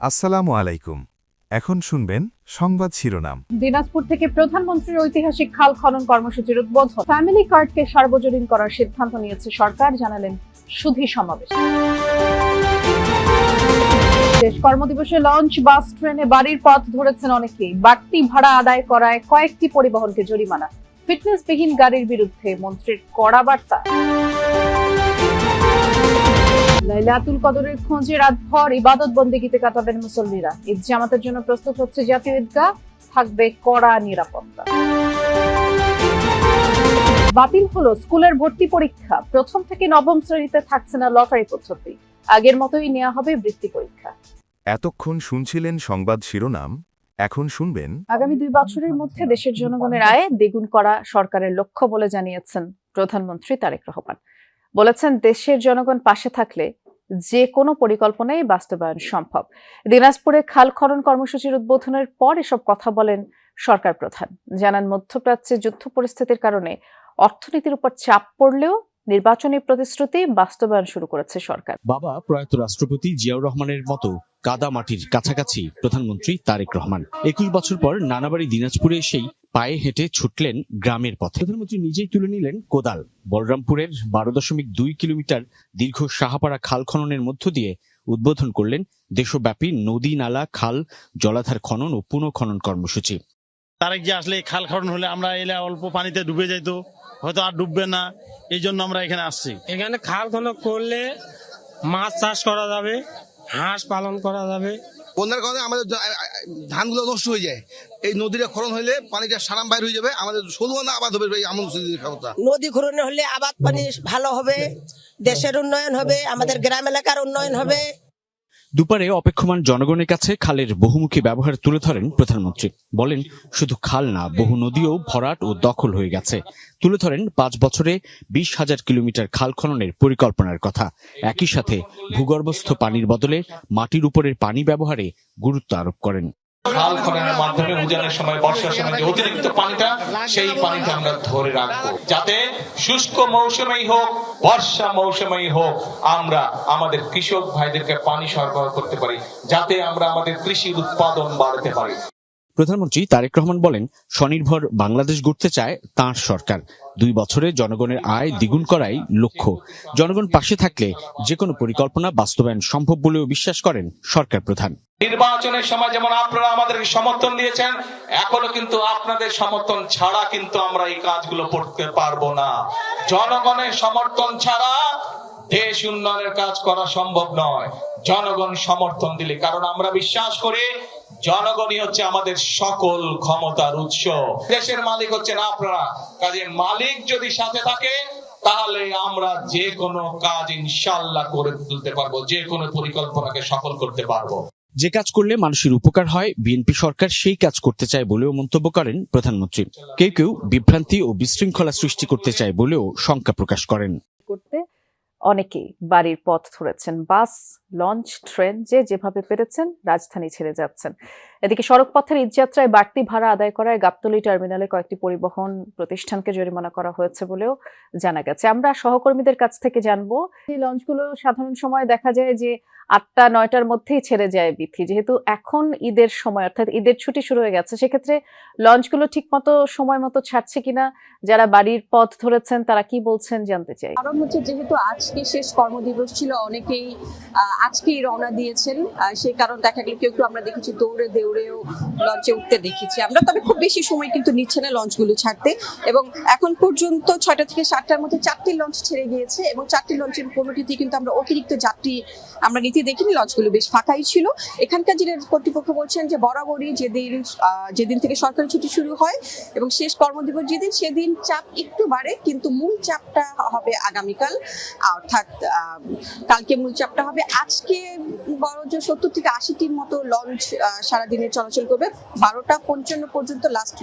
আসসালামু আলাইকুম। এখন শুনবেন সংবাদ শিরোনাম। দিনাজপুর থেকে প্রধানমন্ত্রীর ঐতিহাসিক খাল খনন কর্মসূচির উদ্বোধন। ফ্যামিলি কার্ডকে সার্বজনীন করার সিদ্ধান্ত নিয়েছে সরকার, জানালেন সুধী সমাবেশ। শেষ কর্মদিবসে লঞ্চ, বাস, ট্রেনে বাড়ির পথ ধরেছেন অনেকেই। বাড়তি ভাড়া আদায় করায় কয়েকটি পরিবহনকে জরিমানা। ফিটনেসবিহীন গাড়ির বিরুদ্ধে মন্ত্রীর কড়া বার্তা। লাইলাতুল কদরের খোঁজে রাতভর ইবাদত বন্দেগীতে কাটাবেন মুসল্লিরা। ঈদ জামাতের জন্য প্রস্তুত হচ্ছে জাতীয় ঈদগাহ, থাকবে কড়া নিরাপত্তা। বাতিল হলো স্কুলের ভর্তি পরীক্ষা। প্রথম থেকে নবম শ্রেণীতে থাকছে না লটারি পদ্ধতি, আগের মতোই নেওয়া হবে বৃত্তি পরীক্ষা। এতক্ষণ শুনছিলেন সংবাদ শিরোনাম, এখন শুনবেন। আগামী 2 বছরের মধ্যে দেশের জনগণের আয় দ্বিগুণ করা সরকারের লক্ষ্য বলে জানিয়েছেন প্রধানমন্ত্রী তারেক রহমান। বলেছেন, দেশের জনগণ পাশে থাকলে যে কোনো পরিকল্পনাই বাস্তবায়ন সম্ভব। দিনাজপুরে খাল খনন কর্মসূচির উদ্বোধনের পর এসব কথা বলেন সরকার প্রধান। জানান, মধ্যপ্রাচ্যে যুদ্ধ পরিস্থিতির কারণে অর্থনীতির উপর চাপ পড়লেও নির্বাচনী প্রতিশ্রুতি বাস্তবায়ন শুরু করেছে সরকার। বাবা প্রয়াত রাষ্ট্রপতি জিয়াউর রহমানের মতো কাদা মাটির কাছাকাছি প্রধানমন্ত্রী তারেক রহমান 21 বছর পর নানাবাড়ি দিনাজপুরে এসেই পায়ে হেঁটে ছুটলেন গ্রামের পথে। প্রধানমন্ত্রী নিজেই তুলে নিলেন কোদাল। বলরামপুরের 12.2 কিলোমিটার দীর্ঘ সাহাপাড়া খাল খননের মধ্য দিয়ে উদ্বোধন করলেন দেশব্যাপী নদী, নালা, খাল, জলাধার খনন ও পুনঃখনন কর্মসূচি। তারেক যে আসলে খাল খনন হলে আমরা এলে অল্প পানিতে ডুবে যাইতো, হয়তো আর ডুববে না, এই জন্য আমরা এখানে আসছি। এখানে খাল খনন করলে মাছ চাষ করা যাবে, হাঁস পালন করা যাবে। বন্যার কারণে আমাদের ধানগুলো নষ্ট হয়ে যায়। এই নদীটা খনন হলে পানিটা সারাম বাইর হয়ে যাবে, আমাদের ষোলনা আবাদ হবে। নদী খনন হলে আবাদ পানি ভালো হবে, দেশের উন্নয়ন হবে, আমাদের গ্রাম এলাকার উন্নয়ন হবে। দুপারে অপেক্ষমান জনগণের কাছে খালের বহুমুখী ব্যবহার তুলে ধরেন প্রধানমন্ত্রী। বলেন, শুধু খাল না, বহু নদীও ভরাট ও দখল হয়ে গেছে। তুলে ধরেন 5 বছরে 20,000 কিলোমিটার খাল খননের পরিকল্পনার কথা। একই সাথে ভূগর্ভস্থ পানির বদলে মাটির উপরের পানি ব্যবহারে গুরুত্ব আরোপ করেন। খাল খননের মাধ্যমে উজানের সময়, বর্ষার সময় যে অতিরিক্ত পানিটা, সেই পানিটা আমরা ধরে রাখবো, যাতে শুষ্ক মৌসুমেই হোক, বর্ষা মৌসুমেই হোক, আমরা আমাদের কৃষক ভাইদেরকে পানি সরবরাহ করতে পারি, যাতে আমরা আমাদের কৃষির উৎপাদন বাড়াতে পারি। প্রধানমন্ত্রী তারেক রহমান বলেন, স্বনির্ভর বাংলাদেশ গড়তে চায় তাঁর সরকার। 2 বছরে জনগণের আয় দ্বিগুণ করাই লক্ষ্য। জনগণ পাশে থাকলে যে কোনো পরিকল্পনা বাস্তবায়ন সম্ভব বলেও বিশ্বাস করেন সরকার প্রধান। নির্বাচনের সময় যেমন আপনারা আমাদেরকে সমর্থন দিয়েছেন, এখনো কিন্তু আপনাদের সমর্থন ছাড়া কিন্তু আমরা এই কাজগুলো করতে পারবো না। জনগণের সমর্থন ছাড়া দেশ উন্নয়নের কাজ করা সম্ভব নয়। জনগণ সমর্থন দিলে, কারণ আমরা বিশ্বাস করি জনগণই হচ্ছে আমাদের সকল ক্ষমতার উৎস। দেশের মালিক হচ্ছেন আপনারা। কাজে মালিক যদি সাথে থাকে, তাহলে আমরা যে কোনো কাজ ইনশাআল্লাহ করে তুলতে পারবো, যে কোনো পরিকল্পনাকে সফল করতে পারবো। যে কাজ করলে মানুষের উপকার হয়, বিএনপি সরকার সেই কাজ করতে চায় বলেও মন্তব্য করেন প্রধানমন্ত্রী। কেউ কেউ বিভ্রান্তি ও বিশৃঙ্খলা সৃষ্টি করতে চায় বলেও শঙ্কা প্রকাশ করেন। অনেকেই বাড়ির পথ ধরেছেন। বাস, লঞ্চ, ট্রেন, যে যেভাবে পেরেছেন রাজধানী ছেড়ে যাচ্ছেন। এদিকে সড়ক পথের ঈদযাত্রায় বাড়তি ভাড়া আদায় করায় গাবতলী টার্মিনালে কয়েকটি পরিবহন প্রতিষ্ঠানকে জরিমানা করা হয়েছে বলেও জানা গেছে। আমরা সহকর্মীদের কাছ থেকে জানবো, এই লঞ্চগুলো সাধারণ সময় দেখা যায় যে 8টা-9টার মধ্যেই ছেড়ে যায় বিথি। যেহেতু এখন ঈদের সময়, অর্থাৎ ঈদের ছুটি শুরু হয়ে গেছে, সেক্ষেত্রে লঞ্চগুলো ঠিক মতো সময় মতো ছাড়ছে কিনা, যারা বাড়ির পথ ধরেছেন তারা কি বলছেন জানতে চাই। কারণ হচ্ছে, যেহেতু আজকে শেষ কর্মদিবস ছিল, অনেকেই আজকেই রওনা দিয়েছেন। সেই কারণ দেখা গেল কেউ আমরা দেখেছি দৌড়েও লঞ্চে উঠতে দেখেছি আমরা। তবে খুব বেশি সময় কিন্তু নিচ্ছে না লঞ্চগুলো ছাড়তে। এবং এখন পর্যন্ত 6টা থেকে 7টার মধ্যে 4টি লঞ্চ ছেড়ে গিয়েছে, এবং 4টি লঞ্চের কোনোটিতে কিন্তু আমরা অতিরিক্ত যাত্রী আমরা নিতে দেখিনি। লঞ্চগুলো বেশ ফাঁকাই ছিল। এখানকার যিনি কর্তৃপক্ষ বলছেন যে বরাবরই যেদিন থেকে সরকারি ছুটি শুরু হয় এবং শেষ কর্মদিবস যেদিন, সেদিন চাপ একটু বাড়ে, কিন্তু মূল চাপটা হবে আগামীকাল, অর্থাৎ কালকে মূল চাপটা হবে। আজকে বড় যে 70 থেকে 80টির মতো লঞ্চ সারা দিনে চলাচল করবে। 12:55 পর্যন্ত লাস্ট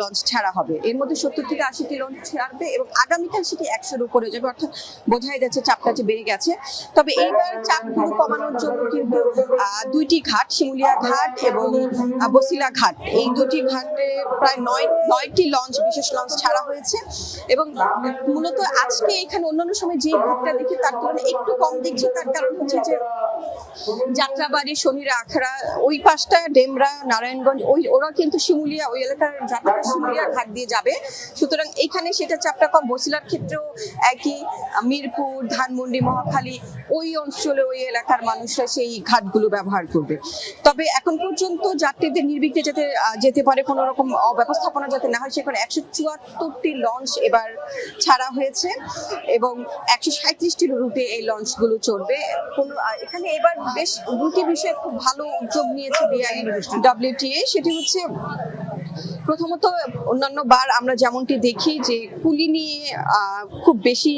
লঞ্চ ছাড়া হবে। এর মধ্যে 70 থেকে 80টি লঞ্চ ছাড়বে এবং আগামীকাল সেটি 100-র উপরে যাবে, অর্থাৎ বোঝাই যাচ্ছে চাপটা যে বেড়ে গেছে। তবে এইবার চাপগুলো কমানোর জন্য কিন্তু দুইটি ঘাট, শিমুলিয়া ঘাট এবং বসিলা ঘাট, এই দুটি ঘাটে প্রায় 9টি লঞ্চ, বিশেষ লঞ্চ ছাড়া হয়েছে। এবং মূলত আজকে এখানে অন্যান্য সময় যে ভিড়টা দেখি তার তুলনায় একটু কম দেখছি। তার কারণ হচ্ছে যে যাত্রাবাড়ি, শনিরা আখড়া, ওই পাশটা ডেমরা, নারায়ণগঞ্জ, ওরা কিন্তু শিমুলিয়া, ওই এলাকার যাত্রাটা শিমুলিয়া ঘাট দিয়ে যাবে। সুতরাং এখানে সেটা চাপটা কম। বসিলার ক্ষেত্রেও একই, মিরপুর, ধানমন্ডি, মহাখালী, ওই অঞ্চলে ওই এলাকার মানুষরা সেই ঘাটগুলো ব্যবহার করবে। তবে এখন পর্যন্ত যাত্রীদের নির্বিঘ্নে যেতে পারে, কোনো রকম অব্যবস্থাপনা যাতে না হয় সেখানে 174টি লঞ্চ এবার ছাড়া হয়েছে এবং 137টি রুটে এই লঞ্চগুলো চলবে। এখানে এবার বেশ দুটি বিষয়ে খুব ভালো উদ্যোগ নিয়েছে বিআইডব্লিউটিএ। সেটি হচ্ছে প্রথমত, অন্যান্য বার আমরা যেমনটি দেখি যে কুলি নিয়ে খুব বেশি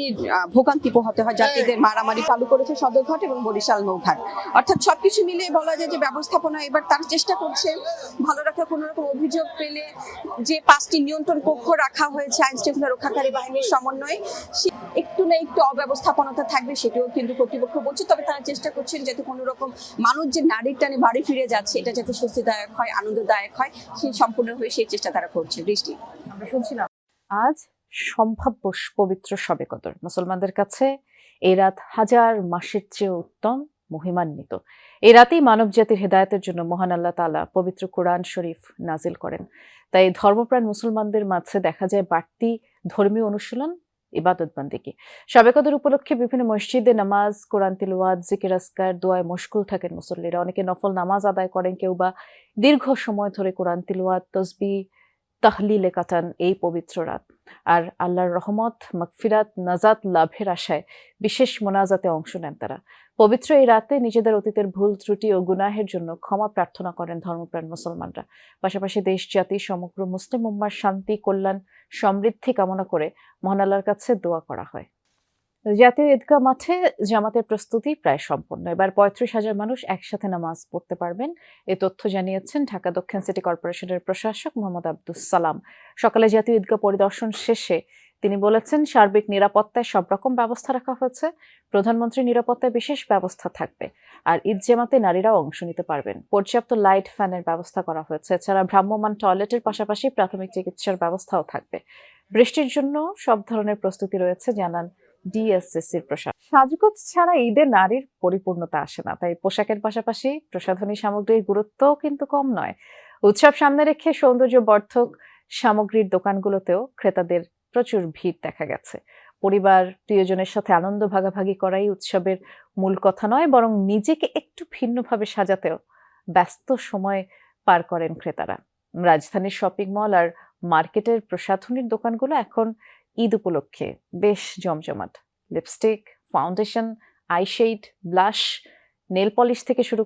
ভোগান্তি পোহাতে হয় যাত্রীদের, মারামারি চালু করেছে সদরঘাট এবং বরিশাল নৌঘাট। অর্থাৎ সবকিছু মিলে বলা যায় যে ব্যবস্থাপনা এবার তার চেষ্টা করছে ভালো রাখা। কোনো রকম অভিযোগ পেলে যে 5টি নিয়ন্ত্রণ কক্ষ রাখা হয়েছে আইন শৃঙ্খলা রক্ষাকারী বাহিনীর সমন্বয়ে, একটু না একটু অব্যবস্থাপনাটা থাকবে, সেটিও কিন্তু কর্তৃপক্ষ বলছে। তবে তারা চেষ্টা করছেন যাতে কোনো রকম মানুষ যে নারীর টানে বাড়ি ফিরে যাচ্ছে এটা যাতে স্বস্তিদায়ক হয়, আনন্দদায়ক হয়, সেই সম্পূর্ণভাবে সেই চেষ্টা তারা করছে। বৃষ্টি, আমরা শুনছিলাম আজ সম্ভাব্য পবিত্র শবে কদর। মুসলমানদের কাছে এই রাত হাজার মাসের চেয়ে উত্তম, মহিমান্বিত। এই রাতেই মানব জাতির হেদায়েতের জন্য মহান আল্লাহ তাআলা পবিত্র কোরআন শরীফ নাজিল করেন। তাই ধর্মপ্রাণ মুসলমানদের মাঝে দেখা যায় বাড়তি ধর্মীয় অনুশীলন, ইবাদত বান্দেগি। শবে কদর উপলক্ষে বিভিন্ন মসজিদে নামাজ, কোরআন তিলাওয়াত, জিকির আজকার, দোয়ায় মশগুল থাকেন মুসল্লিরা। অনেকে নফল নামাজ আদায় করেন, কেউ বা দীর্ঘ সময় ধরে কোরআন তিলাওয়াত, তসবিহ, তাহলিলে কাটান এই পবিত্র রাত। আর আল্লাহর রহমত, মাগফিরাত, নাজাত লাভের আশায় বিশেষ মোনাজাতে অংশ নেন তারা। পবিত্র এই রাতে নিজেদের অতীতের ভুল ত্রুটি ও গুনাহের জন্য ক্ষমা প্রার্থনা করেন ধর্মপ্রাণ মুসলমানরা। পাশাপাশি দেশ, জাতি, সমগ্র মুসলিম উম্মার শান্তি, কল্যাণ, সমৃদ্ধি কামনা করে মহান আল্লাহর কাছে দোয়া করা হয়। জাতীয় ঈদগাহ মাঠে জামাতের প্রস্তুতি প্রায় সম্পন্ন। এবার 35,000 মানুষ একসাথে নামাজ পড়তে পারবেন, এ তথ্য জানিয়েছেন ঢাকা দক্ষিণ সিটি কর্পোরেশনের প্রশাসক মোহাম্মদ আব্দুস সালাম। সকালে জাতীয় ঈদগাহ পরিদর্শন শেষে তিনি বলেছেন, সার্বিক নিরাপত্তায় সব রকম ব্যবস্থা রাখা হয়েছে। প্রধানমন্ত্রীর নিরাপত্তায় বিশেষ ব্যবস্থা থাকবে। আর ঈদ জামাতে নারীরাও অংশ নিতে পারবেন। পর্যাপ্ত লাইট, ফ্যানের ব্যবস্থা করা হয়েছে। এছাড়া ভ্রাম্যমাণ টয়লেটের পাশাপাশি প্রাথমিক চিকিৎসার ব্যবস্থাও থাকবে। বৃষ্টির জন্য সব ধরনের প্রস্তুতি রয়েছে জানান ডিএসসিসির প্রশাসক। সাজগোজ ছাড়া ঈদে নারীর পরিপূর্ণতা আসে না, তাই পোশাকের পাশাপাশি প্রসাধনী সামগ্রীর গুরুত্বও কিন্তু কম নয়। উৎসব সামনে রেখে সৌন্দর্যবর্ধক সামগ্রীর দোকানগুলোতেও ক্রেতাদের প্রচুর ভিড় দেখা গেছে। পরিবার, প্রিয়জনের সাথে আনন্দ ভাগাভাগি করাই উৎসবের মূল কথা নয়, বরং নিজেকে একটু ভিন্নভাবে সাজাতেও ব্যস্ত সময় পার করেন ক্রেতারা। রাজধানীর শপিং মল আর মার্কেটের প্রসাধনীর দোকানগুলো এখন ঈদ উপলক্ষে বেশ জমজমাট। Lipstick, foundation, eyeshadow, blush, nail polish থেকে শুরু